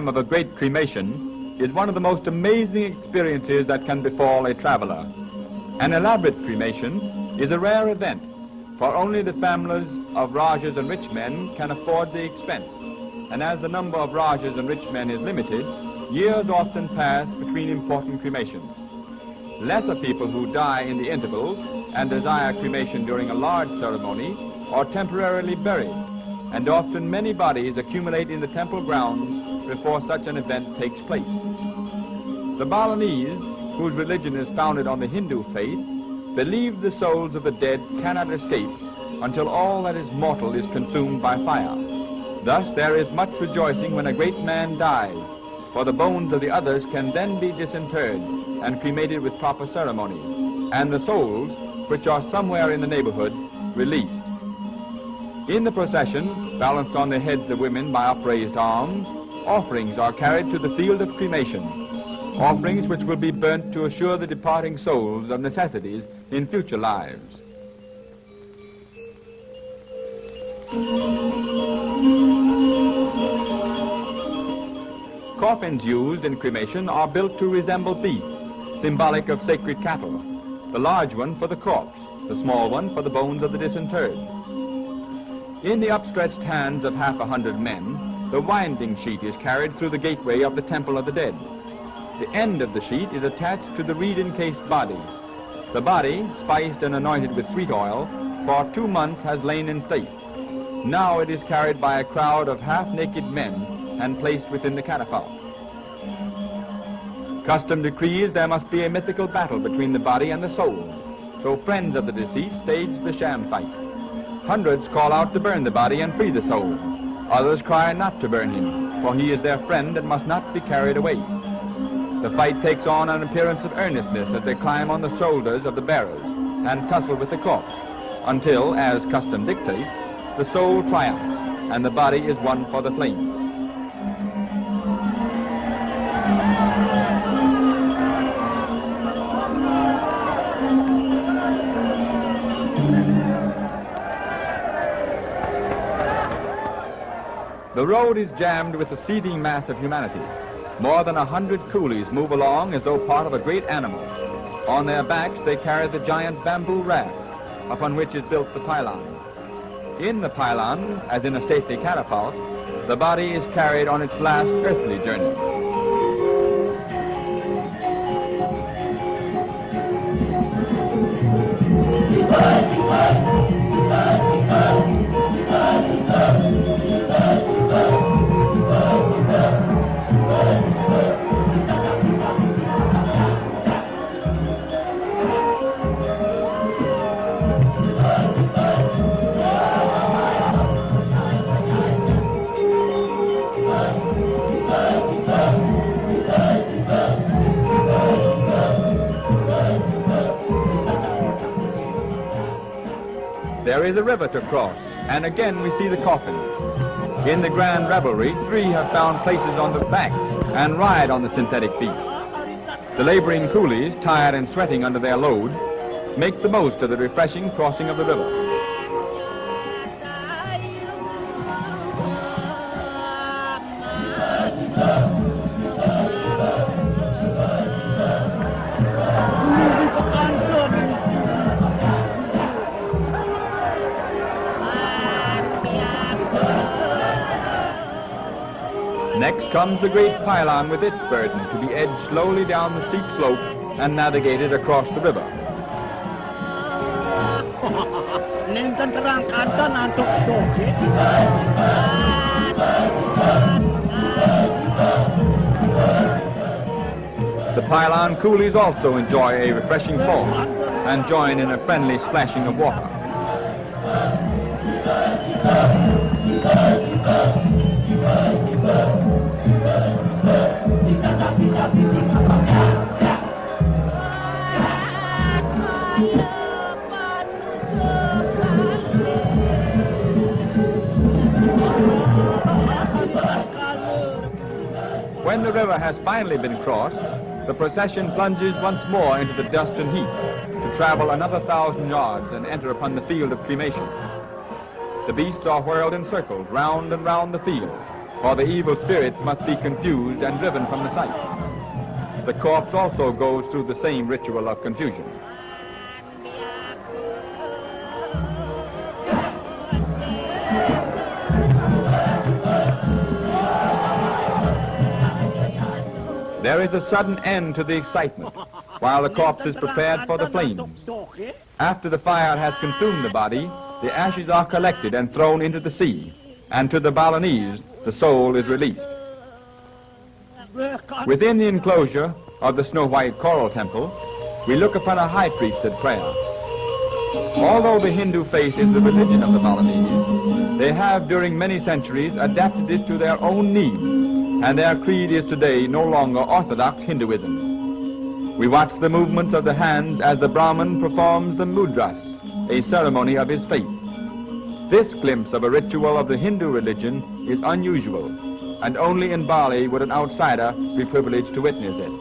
Of a great cremation is one of the most amazing experiences that can befall a traveler. An elaborate cremation is a rare event, for only the families of Rajas and rich men can afford the expense. And as the number of Rajas and rich men is limited, years often pass between important cremations. Lesser people who die in the intervals and desire cremation during a large ceremony are temporarily buried, and often many bodies accumulate in the temple grounds before such an event takes place. The Balinese, whose religion is founded on the Hindu faith, believe the souls of the dead cannot escape until all that is mortal is consumed by fire. Thus there is much rejoicing when a great man dies, for the bones of the others can then be disinterred and cremated with proper ceremony, and the souls, which are somewhere in the neighborhood, released. In the procession, balanced on the heads of women by upraised arms, offerings are carried to the field of cremation, offerings which will be burnt to assure the departing souls of necessities in future lives. Coffins used in cremation are built to resemble beasts, symbolic of sacred cattle, the large one for the corpse, the small one for the bones of the disinterred. In the upstretched hands of 100 men, the winding sheet is carried through the gateway of the Temple of the Dead. The end of the sheet is attached to the reed-encased body. The body, spiced and anointed with sweet oil, for 2 months has lain in state. Now it is carried by a crowd of half-naked men and placed within the catafalque. Custom decrees there must be a mythical battle between the body and the soul, so friends of the deceased stage the sham fight. Hundreds call out to burn the body and free the soul. Others cry not to burn him, for he is their friend and must not be carried away. The fight takes on an appearance of earnestness as they climb on the shoulders of the bearers and tussle with the corpse, until, as custom dictates, the soul triumphs and the body is won for the flame. The road is jammed with the seething mass of humanity. More than 100 coolies move along as though part of a great animal. On their backs they carry the giant bamboo raft upon which is built the pylon. In the pylon, as in a stately catafalque, the body is carried on its last earthly journey. There is a river to cross, and again we see the coffin. In the grand revelry, 3 have found places on the backs and ride on the synthetic beast. The laboring coolies, tired and sweating under their load, make the most of the refreshing crossing of the river. Next comes the great pylon with its burden to be edged slowly down the steep slope and navigated across the river. The pylon coolies also enjoy a refreshing fall and join in a friendly splashing of water. When the river has finally been crossed, the procession plunges once more into the dust and heat to travel another 1,000 yards and enter upon the field of cremation. The beasts are whirled in circles round and round the field, for the evil spirits must be confused and driven from the site. The corpse also goes through the same ritual of confusion. There is a sudden end to the excitement, while the corpse is prepared for the flames. After the fire has consumed the body, the ashes are collected and thrown into the sea, and to the Balinese, the soul is released. Within the enclosure of the snow-white coral temple, we look upon a high priest at prayer. Although the Hindu faith is the religion of the Balinese, they have during many centuries adapted it to their own needs, and their creed is today no longer orthodox Hinduism. We watch the movements of the hands as the Brahmin performs the mudras, a ceremony of his faith. This glimpse of a ritual of the Hindu religion is unusual, and only in Bali would an outsider be privileged to witness it.